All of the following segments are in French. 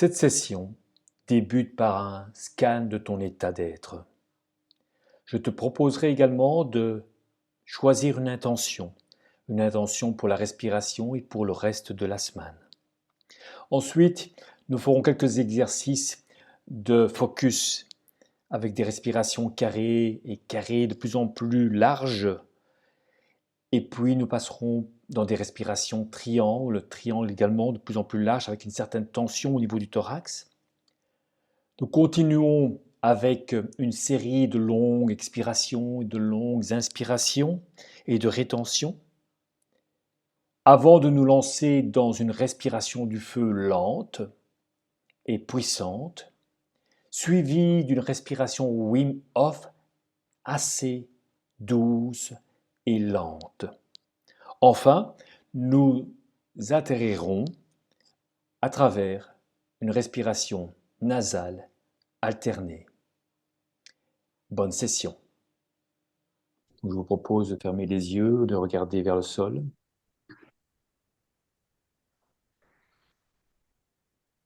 Cette session débute par un scan de ton état d'être. Je te proposerai également de choisir une intention pour la respiration et pour le reste de la semaine. Ensuite, nous ferons quelques exercices de focus avec des respirations carrées et carrées de plus en plus larges. Et puis nous passerons dans des respirations triangles également de plus en plus larges avec une certaine tension au niveau du thorax. Nous continuons avec une série de longues expirations et de longues inspirations et de rétention avant de nous lancer dans une respiration du feu lente et puissante, suivie d'une respiration Wim Hof assez douce et lente. Enfin, nous atterrirons à travers une respiration nasale alternée. Bonne session. Je vous propose de fermer les yeux, de regarder vers le sol.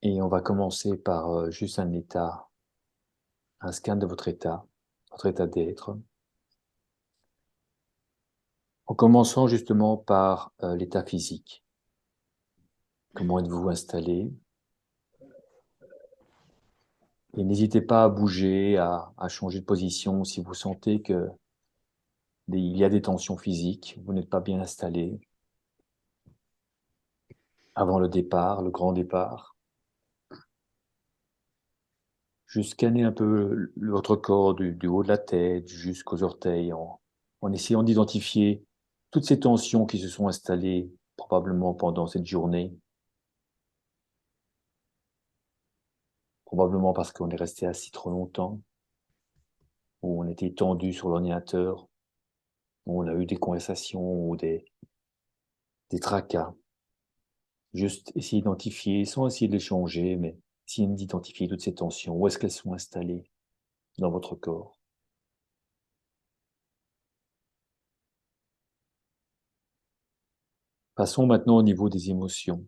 Et on va commencer par juste un scan de votre état d'être. En commençant justement par l'état physique. Comment êtes-vous installé? Et n'hésitez pas à bouger, à changer de position si vous sentez qu'il y a des tensions physiques, vous n'êtes pas bien installé. Avant le départ, le grand départ. Juste scanner un peu votre corps du haut de la tête jusqu'aux orteils en essayant d'identifier toutes ces tensions qui se sont installées probablement pendant cette journée. Probablement parce qu'on est resté assis trop longtemps, ou on était tendu sur l'ordinateur, ou on a eu des conversations ou des tracas. Juste essayer d'identifier, sans essayer de les changer, mais essayer d'identifier toutes ces tensions. Où est-ce qu'elles sont installées dans votre corps? Passons maintenant au niveau des émotions.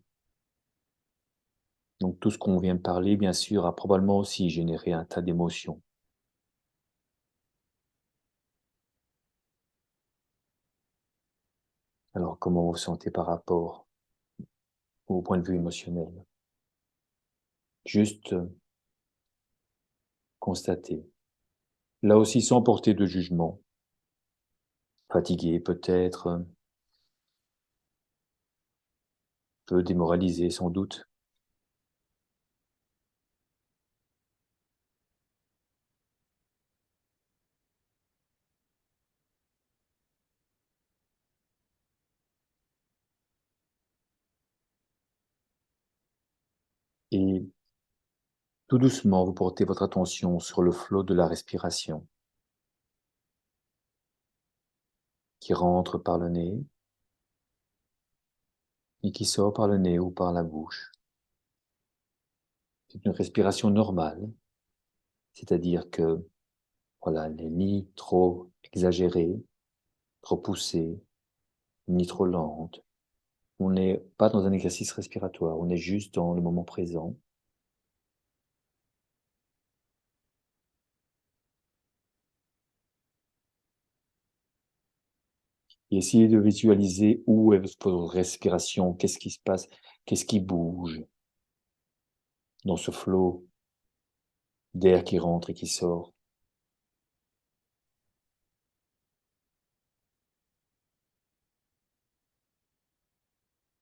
Donc tout ce qu'on vient de parler, bien sûr, a probablement aussi généré un tas d'émotions. Alors comment vous vous sentez par rapport au point de vue émotionnel? Juste constater. Là aussi sans porter de jugement. Fatigué peut-être, peu démoralisé sans doute. Et tout doucement, vous portez votre attention sur le flot de la respiration qui rentre par le nez et qui sort par le nez ou par la bouche. C'est une respiration normale, c'est-à-dire que voilà, elle n'est ni trop exagérée, trop poussée, ni trop lente. On n'est pas dans un exercice respiratoire, on est juste dans le moment présent. Et essayez de visualiser où est votre respiration, qu'est-ce qui se passe, qu'est-ce qui bouge dans ce flot d'air qui rentre et qui sort.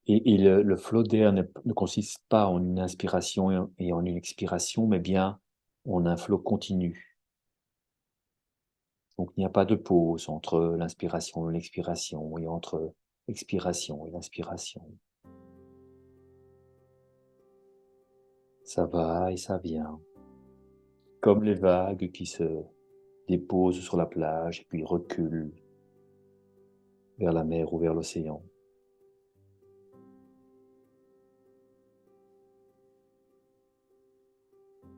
Et le flot d'air ne consiste pas en une inspiration et en une expiration, mais bien en un flot continu. Donc il n'y a pas de pause entre l'inspiration et l'expiration, et entre expiration et l'inspiration. Ça va et ça vient, comme les vagues qui se déposent sur la plage et puis reculent vers la mer ou vers l'océan.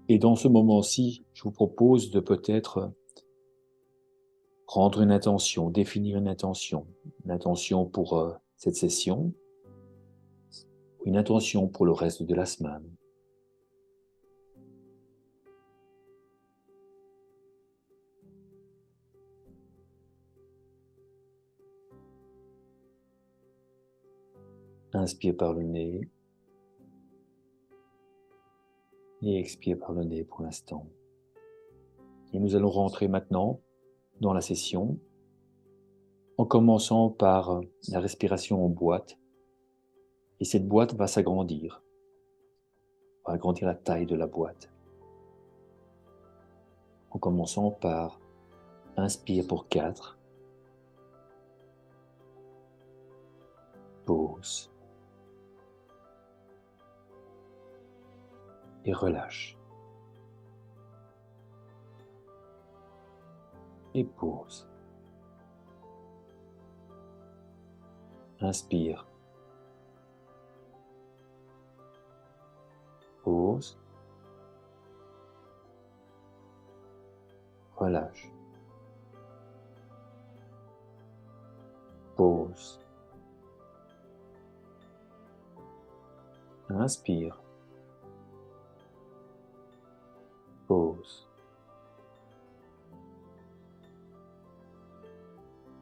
Et dans ce moment-ci, je vous propose de peut-être prendre une intention, définir une intention pour cette session, une intention pour le reste de la semaine. Inspire par le nez et expire par le nez pour l'instant. Et nous allons rentrer maintenant dans la session en commençant par la respiration en boîte. Et cette boîte va s'agrandir. On va agrandir la taille de la boîte. En commençant par inspire pour 4. Pause. Et relâche. Et pause. Inspire. Pause. Relâche. Pause. Inspire. Pause.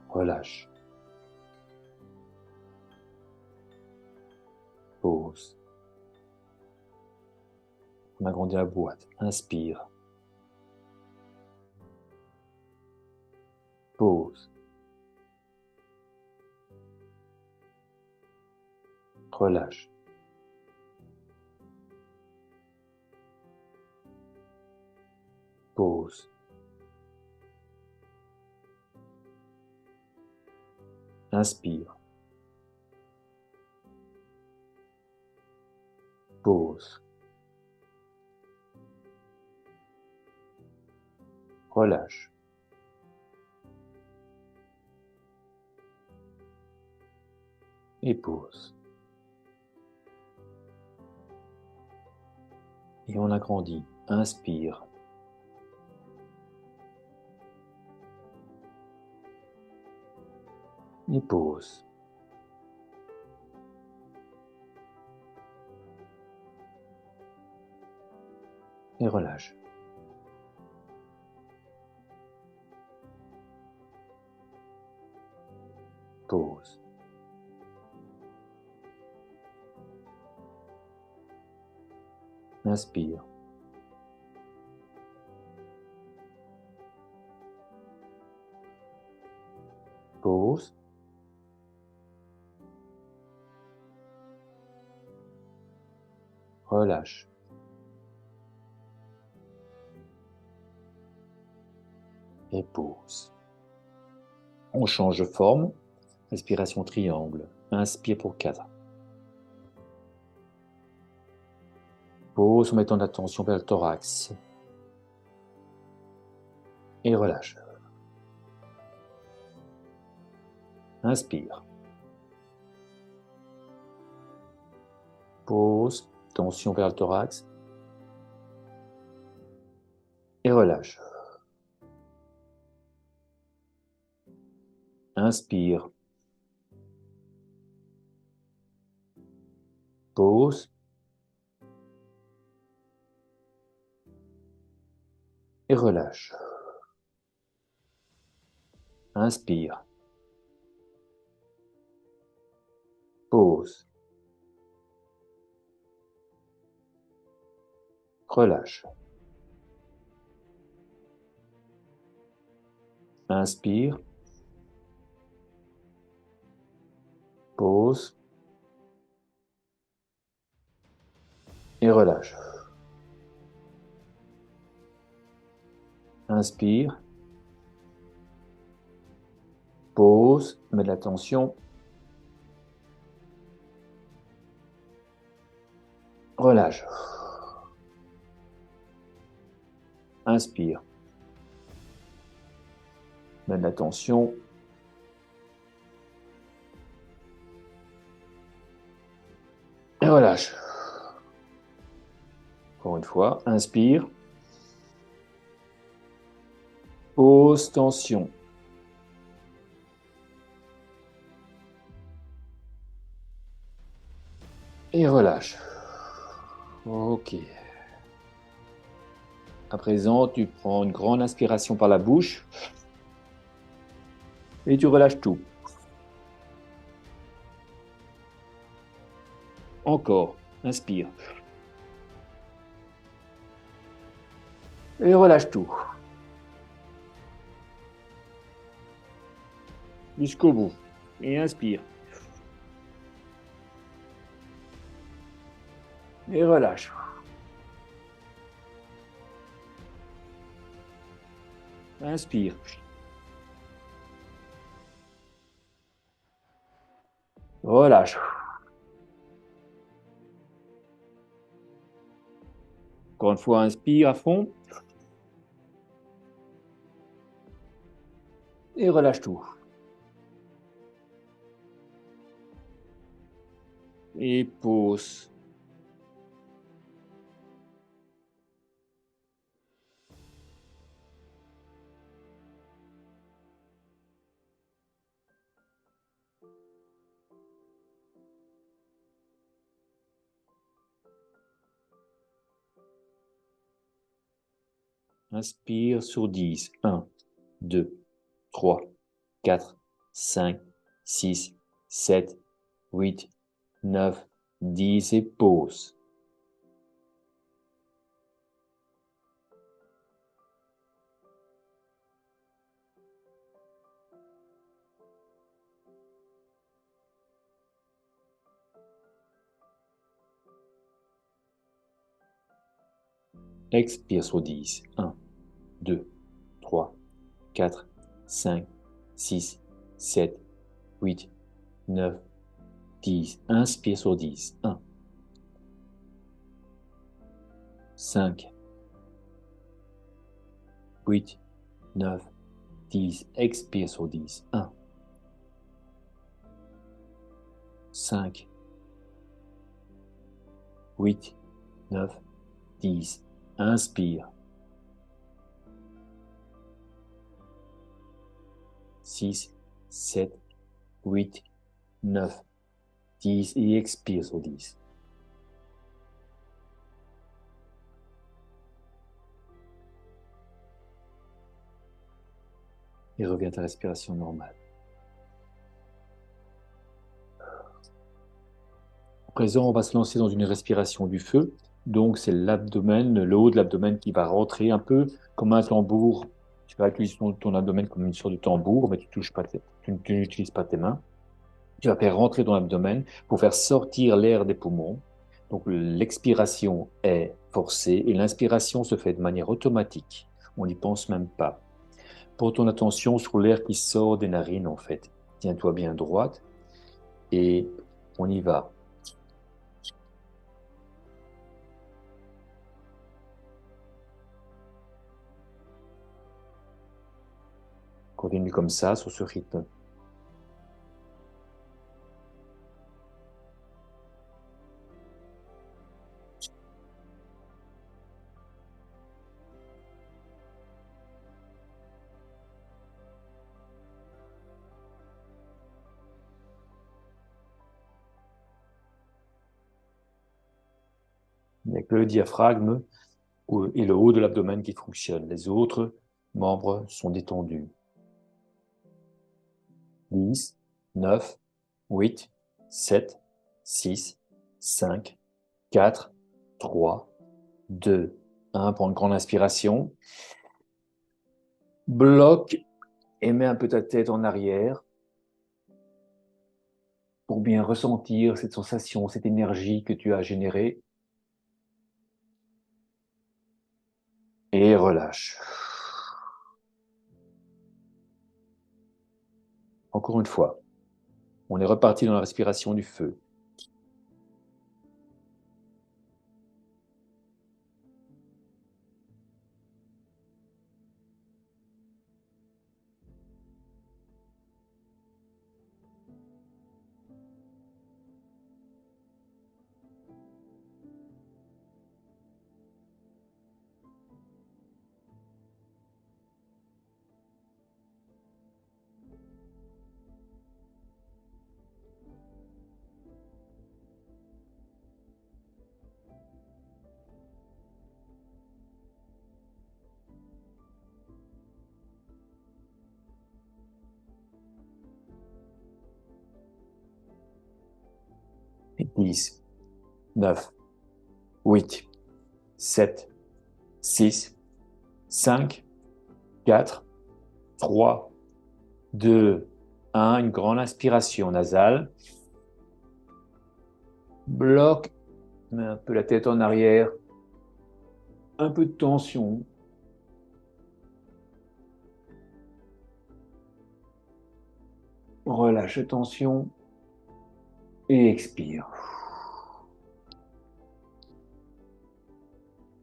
Relâche. Pause. On agrandit la boîte. Inspire. Pause. Relâche. Pause. Inspire. Pause. Relâche. Et pause. Et on agrandit. Inspire. Et pause. Et relâche. Pause. Inspire. Pause. Relâche. Et pause. On change de forme. Respiration triangle. Inspire pour 4. Pause en mettant l'attention vers le thorax. Et relâche. Inspire. Pause, tension vers le thorax. Et relâche. Inspire. Pause. Et relâche. Inspire. Pause. Relâche. Inspire. Pause. Et relâche. Inspire. Pause. Mets de l'attention. Relâche. Inspire. Mets de l'attention. Et relâche. Encore une fois, inspire. Pause, tension. Et relâche. Ok. À présent, tu prends une grande inspiration par la bouche et tu relâches tout. Encore. Inspire. Et relâche tout. Jusqu'au bout. Et inspire. Et relâche. Inspire. Relâche. Encore une fois, inspire à fond. Et relâche tout. Et pause. Inspire sur 10. 1, 2, 3, 4, 5, 6, 7, 8, 9, 10 et pause. Expire sur 10. 1, 2, 3, 4, 5, 6, 7, 8, 9, 10. Inspire sur 10. 1, 5, 8, 9, 10. Expire sur 10. 1, 5, 8, 9, 10. Inspire. 6, 7, 8, 9, 10 et expire sur 10. Et reviens à ta respiration normale. À présent, on va se lancer dans une respiration du feu. Donc, c'est l'abdomen, le haut de l'abdomen qui va rentrer un peu comme un tambour. Tu vas utiliser ton abdomen comme une sorte de tambour, mais tu n'utilises pas tes mains. Tu vas faire rentrer dans l'abdomen pour faire sortir l'air des poumons. Donc, l'expiration est forcée et l'inspiration se fait de manière automatique. On n'y pense même pas. Porte ton attention sur l'air qui sort des narines, en fait. Tiens-toi bien droite et on y va. Continue comme ça, sur ce rythme. Il n'y a que le diaphragme et le haut de l'abdomen qui fonctionnent. Les autres membres sont détendus. 10, 9, 8, 7, 6, 5, 4, 3, 2, 1. Prends une grande inspiration. Bloque et mets un peu ta tête en arrière pour bien ressentir cette sensation, cette énergie que tu as générée. Et relâche. Encore une fois, on est reparti dans la respiration du feu. Et 10. 9, 8, 7, 6, 5, 4, 3, 2, 1. Une grande inspiration nasale. Bloque, mets un peu la tête en arrière. Un peu de tension. Relâche la tension et expire.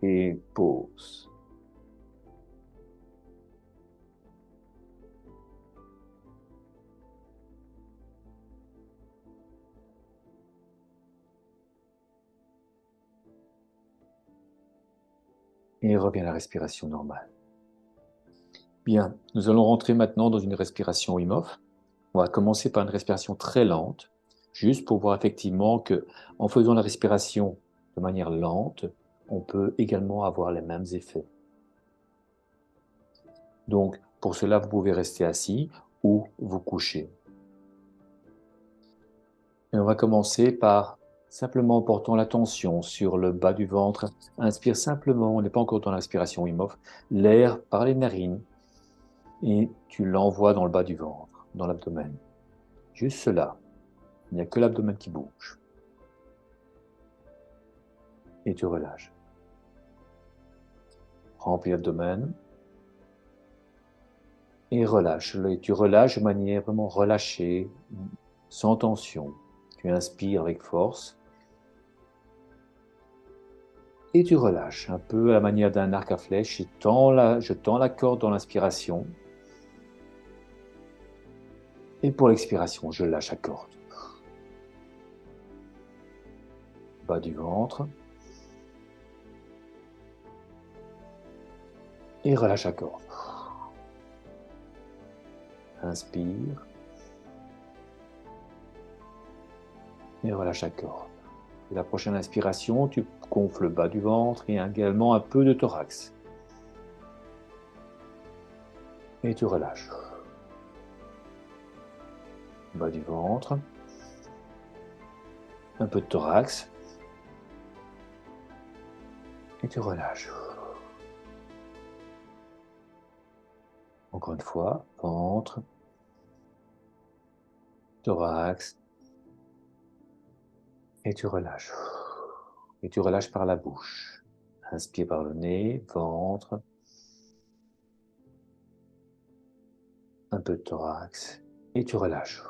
Et pause. Et reviens à la respiration normale. Bien, nous allons rentrer maintenant dans une respiration Wim Hof. On va commencer par une respiration très lente, juste pour voir effectivement que, en faisant la respiration de manière lente, on peut également avoir les mêmes effets. Donc, pour cela, vous pouvez rester assis ou vous coucher. Et on va commencer par simplement portant l'attention sur le bas du ventre. Inspire simplement, on n'est pas encore dans l'inspiration Wim Hof, l'air par les narines et tu l'envoies dans le bas du ventre, dans l'abdomen. Juste cela. Il n'y a que l'abdomen qui bouge. Et tu relâches. Remplis l'abdomen. Et relâche. Et tu relâches de manière vraiment relâchée, sans tension. Tu inspires avec force. Et tu relâches un peu à la manière d'un arc à flèche. Je tends la corde dans l'inspiration. Et pour l'expiration, je lâche la corde. Bas du ventre. Et relâche la corde. Inspire. Et relâche la corde. Et la prochaine inspiration, tu gonfles le bas du ventre et également un peu de thorax. Et tu relâches. Bas du ventre. Un peu de thorax. Et tu relâches. Encore une fois, ventre, thorax. Et tu relâches. Et tu relâches par la bouche. Inspire par le nez, ventre. Un peu de thorax. Et tu relâches.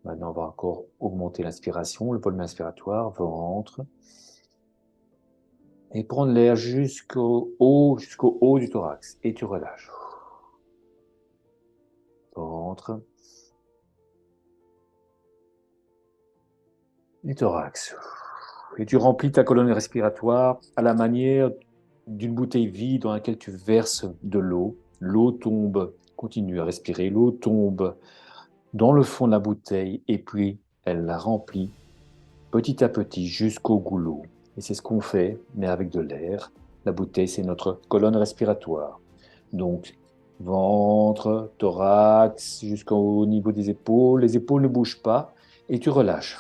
Maintenant, on va encore augmenter l'inspiration, le volume inspiratoire, ventre. Et prendre l'air jusqu'au haut du thorax. Et tu relâches. Ventre. Et thorax. Et tu remplis ta colonne respiratoire à la manière d'une bouteille vide dans laquelle tu verses de l'eau. L'eau tombe, continue à respirer, l'eau tombe dans le fond de la bouteille et puis elle la remplit petit à petit jusqu'au goulot. Et c'est ce qu'on fait, mais avec de l'air. La bouteille, c'est notre colonne respiratoire. Donc, ventre, thorax, jusqu'au niveau des épaules. Les épaules ne bougent pas et tu relâches.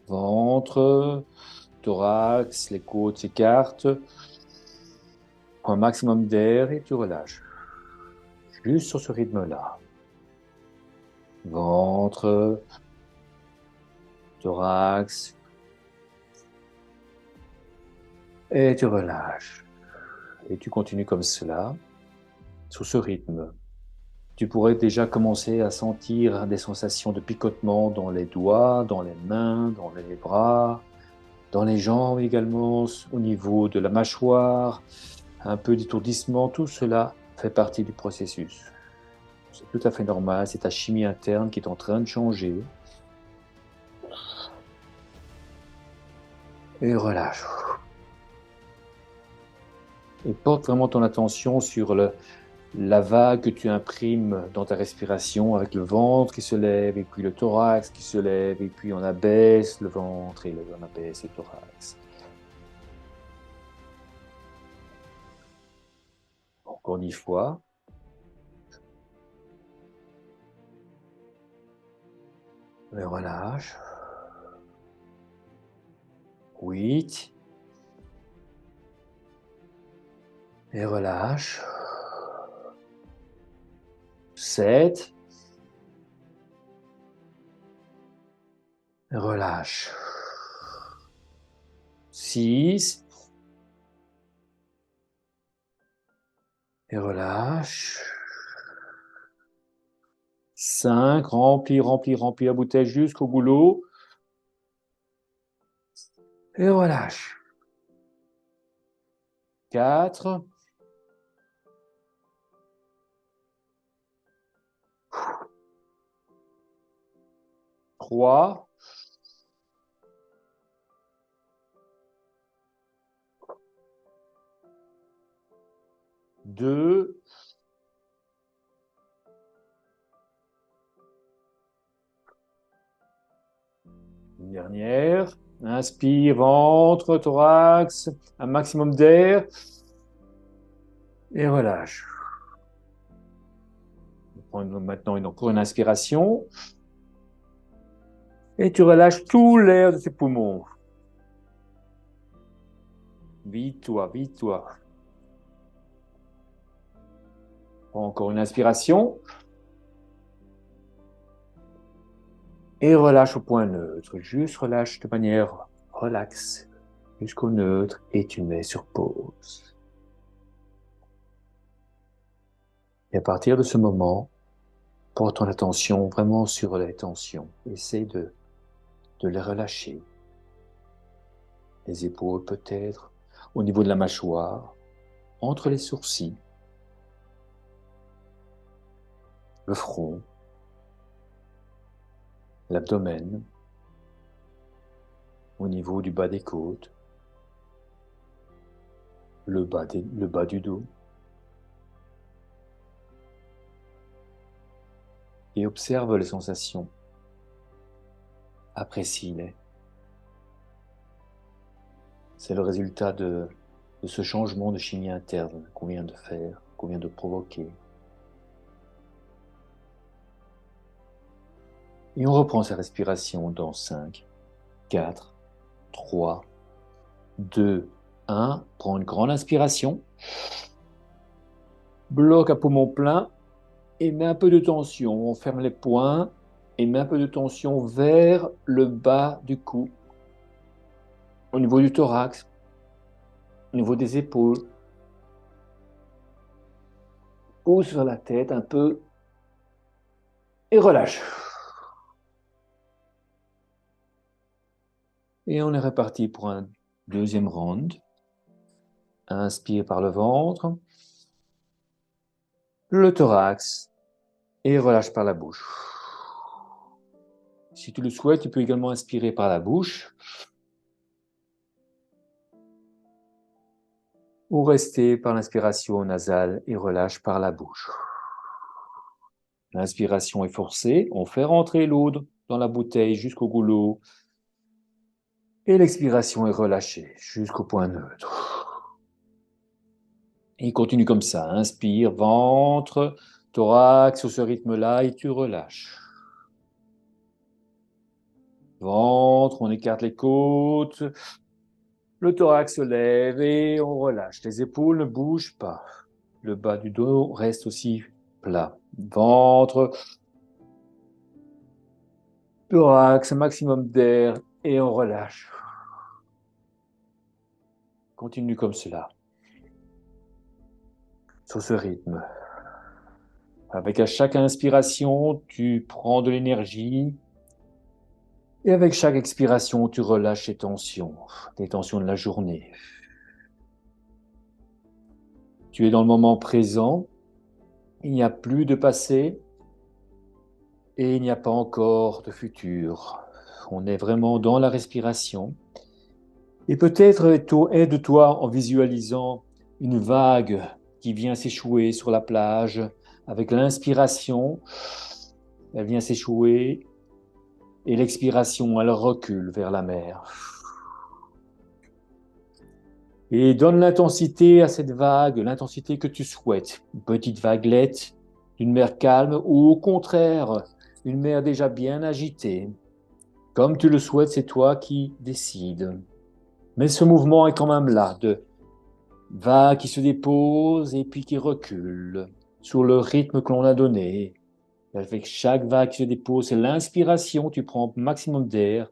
Ventre, thorax, les côtes s'écartent. Prends un maximum d'air et tu relâches. Juste sur ce rythme-là. Ventre, thorax. Et tu relâches. Et tu continues comme cela, sur ce rythme. Tu pourrais déjà commencer à sentir des sensations de picotement dans les doigts, dans les mains, dans les bras, dans les jambes également, au niveau de la mâchoire, un peu d'étourdissement. Tout cela fait partie du processus. C'est tout à fait normal, c'est ta chimie interne qui est en train de changer. Et relâche. Et porte vraiment ton attention sur la vague que tu imprimes dans ta respiration avec le ventre qui se lève et puis le thorax qui se lève et puis on abaisse le ventre et on abaisse le thorax. Encore une fois. Et relâche. 8. Et relâche. 7. Et relâche. 6. Et relâche. 5. Remplis la bouteille jusqu'au goulot. Et relâche. 4. 3. 2. 1 dernière. Inspire, ventre, thorax, un maximum d'air. Et relâche. On prend maintenant encore une inspiration. Et tu relâches tout l'air de tes poumons. Vide-toi, vide-toi. Prends encore une inspiration. Et relâche au point neutre. Juste relâche de manière relaxe jusqu'au neutre et tu mets sur pause. Et à partir de ce moment, porte ton attention vraiment sur les tensions. Essaie de les relâcher. Les épaules peut-être, au niveau de la mâchoire, entre les sourcils, le front, l'abdomen, au niveau du bas des côtes, le bas du dos. Et observe les sensations. Apprécie-les. C'est le résultat de ce changement de chimie interne qu'on vient de faire, qu'on vient de provoquer. Et on reprend sa respiration dans 5, 4, 3, 2, 1. Prends une grande inspiration. Bloque à poumon plein et mets un peu de tension. On ferme les poings et mets un peu de tension vers le bas du cou, au niveau du thorax, au niveau des épaules. Pousse sur la tête un peu et relâche. Et on est reparti pour un deuxième round. Inspire par le ventre, le thorax et relâche par la bouche. Si tu le souhaites, tu peux également inspirer par la bouche ou rester par l'inspiration nasale et relâche par la bouche. L'inspiration est forcée, on fait rentrer l'eau dans la bouteille jusqu'au goulot et l'expiration est relâchée jusqu'au point neutre. Et continue comme ça, inspire, ventre, thorax sur ce rythme-là et tu relâches. Ventre, on écarte les côtes, le thorax se lève et on relâche. Les épaules ne bougent pas. Le bas du dos reste aussi plat. Ventre, thorax, un maximum d'air et on relâche. Continue comme cela, sur ce rythme. Avec à chaque inspiration, tu prends de l'énergie et avec chaque expiration, tu relâches les tensions de la journée. Tu es dans le moment présent, il n'y a plus de passé et il n'y a pas encore de futur. On est vraiment dans la respiration. Et peut-être aide-toi en visualisant une vague qui vient s'échouer sur la plage. Avec l'inspiration, elle vient s'échouer et l'expiration, elle recule vers la mer. Et donne l'intensité à cette vague, l'intensité que tu souhaites. Une petite vaguelette d'une mer calme ou au contraire, une mer déjà bien agitée. Comme tu le souhaites, c'est toi qui décides. Mais ce mouvement est quand même là, de vagues qui se déposent et puis qui reculent sur le rythme que l'on a donné. Avec chaque vague qui se dépose, c'est l'inspiration, tu prends un maximum d'air,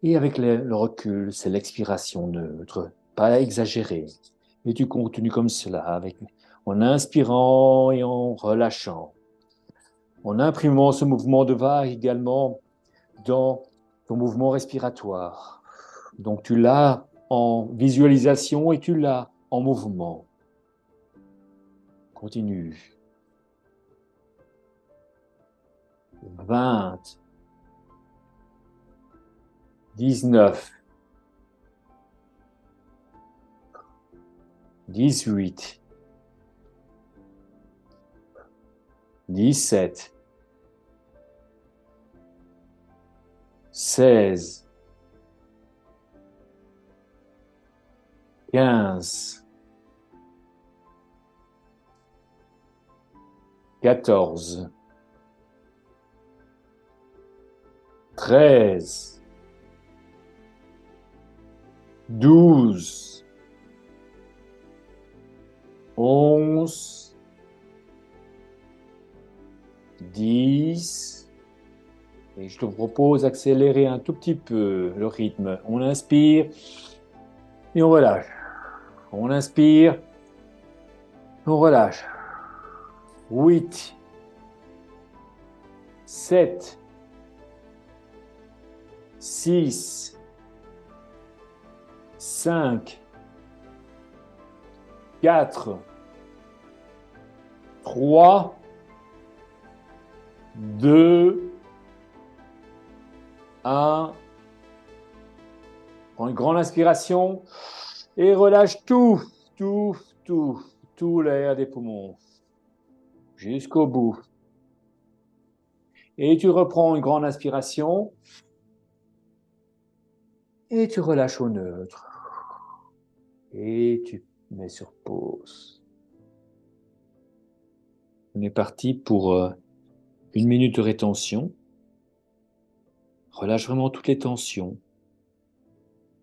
et avec le recul, c'est l'expiration neutre, pas exagérée. Et tu continues comme cela, en inspirant et en relâchant, en imprimant ce mouvement de vague également dans ton mouvement respiratoire. Donc tu l'as en visualisation et tu l'as en mouvement. Continue. 20, 19, 18, 17, 16, 15, 14, 13, 12, 11, 10, et je te propose d'accélérer un tout petit peu le rythme. On inspire et on relâche. On inspire, on relâche. 8, 7, 6, 5, 4, 3, 2, 1. Prends une grande inspiration et relâche tout, tout l'air des poumons jusqu'au bout. Et tu reprends une grande inspiration et tu relâches au neutre. Et tu mets sur pause. On est parti pour 1 minute de rétention. Relâche vraiment toutes les tensions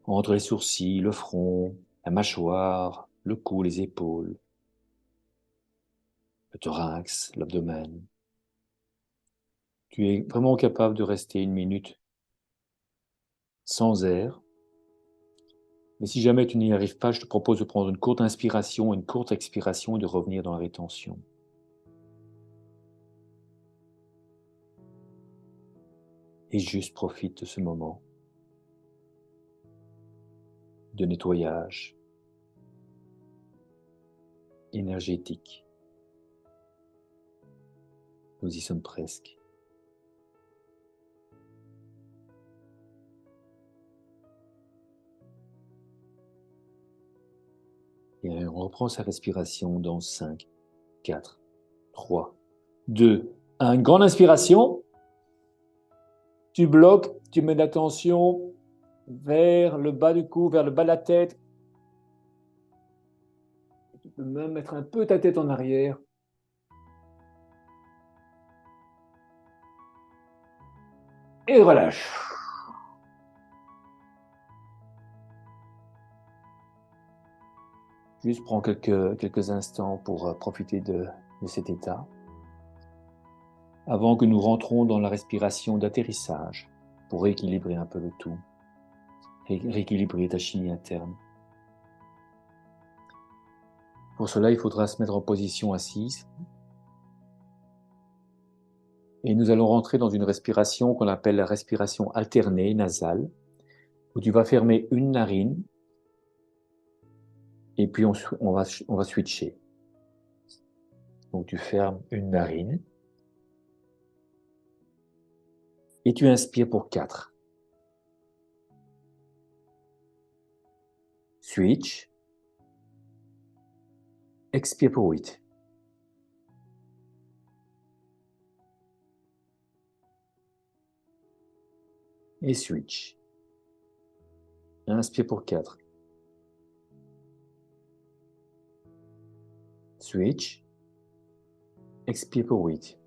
entre les sourcils, le front, la mâchoire, le cou, les épaules, le thorax, l'abdomen. Tu es vraiment capable de rester 1 minute sans air. Mais si jamais tu n'y arrives pas, je te propose de prendre une courte inspiration, une courte expiration et de revenir dans la rétention. Et juste profite de ce moment de nettoyage énergétique. Nous y sommes presque. Et on reprend sa respiration dans 5, 4, 3, 2, 1. Une grande inspiration. Tu bloques, tu mets l'attention vers le bas du cou, vers le bas de la tête. Tu peux même mettre un peu ta tête en arrière. Et relâche. Juste prends quelques instants pour profiter de cet état. Avant que nous rentrons dans la respiration d'atterrissage, pour rééquilibrer un peu le tout, rééquilibrer ta chimie interne. Pour cela, il faudra se mettre en position assise. Et nous allons rentrer dans une respiration qu'on appelle la respiration alternée nasale, où tu vas fermer une narine, et puis on va switcher. Donc tu fermes une narine, et tu inspires pour 4. Switch. Expire pour 8. Et switch. Inspire pour 4. Switch. Expire pour 8.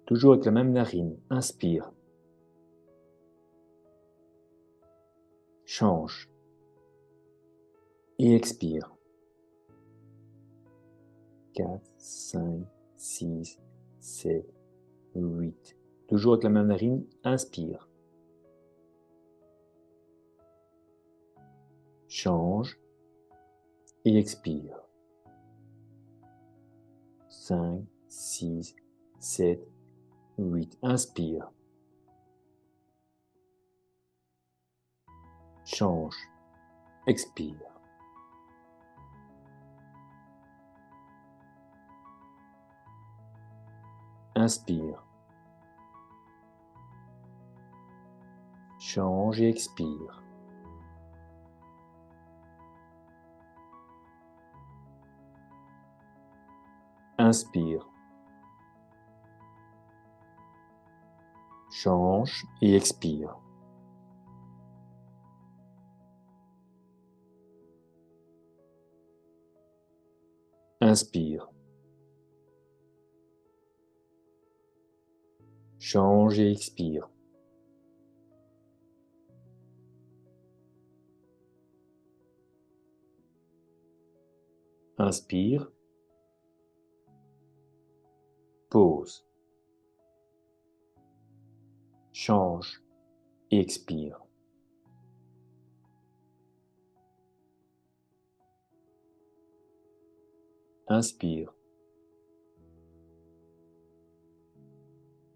Toujours avec la même narine. Inspire. change et expire. 4, 5, 6, 7, 8. Toujours avec la même narine, inspire. Change et expire. 5, 6, 7, 8. Inspire. Change. Expire. Inspire. Change et expire. Inspire. Change et expire. Inspire. Change et expire. Inspire. Pause. Change et expire. Inspire.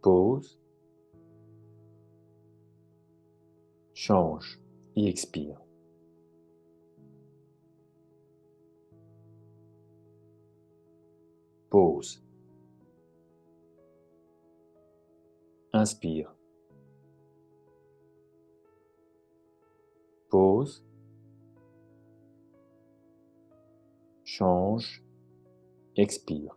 Pause. Change et expire. Pause. Inspire. Pause. Change. Expire.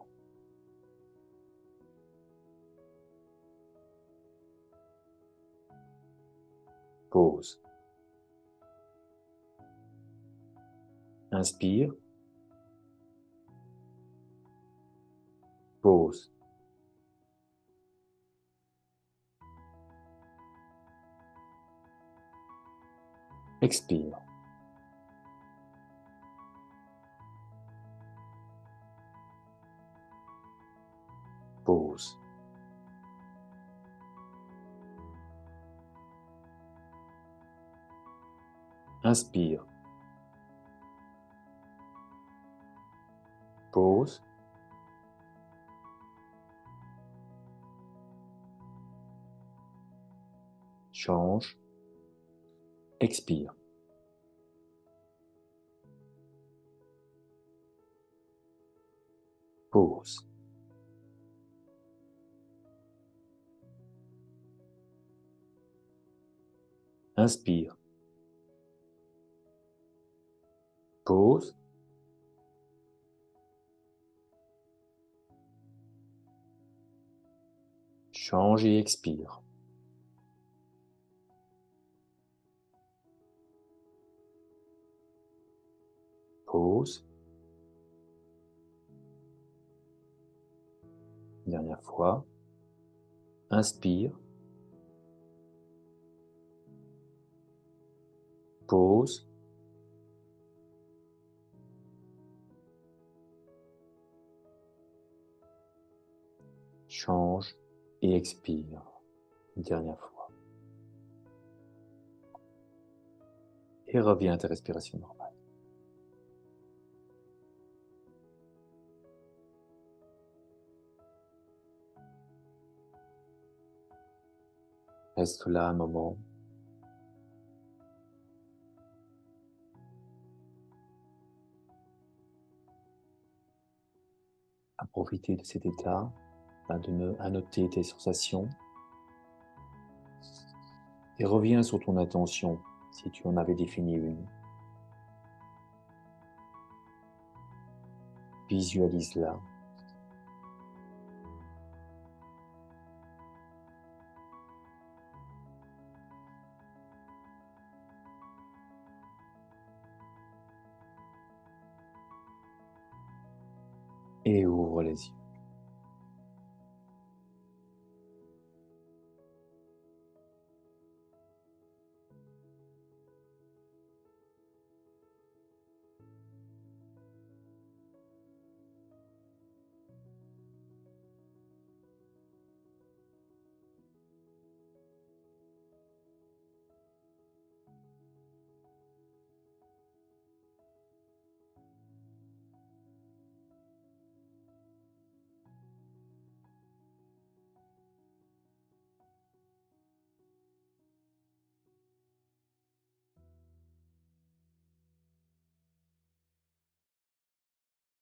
Pause. Inspire. Pause. Expire. Pause. Inspire. Pause. Change. Expire. Pause. Inspire. Pause. Change et expire. Pause. Dernière fois. Inspire. Pause. Change et expire. Une dernière fois. Et reviens à ta respiration normale. Reste là un moment. À profiter de cet état, à noter tes sensations. Et reviens sur ton intention, si tu en avais défini une. Visualise-la. Et ouvre les yeux.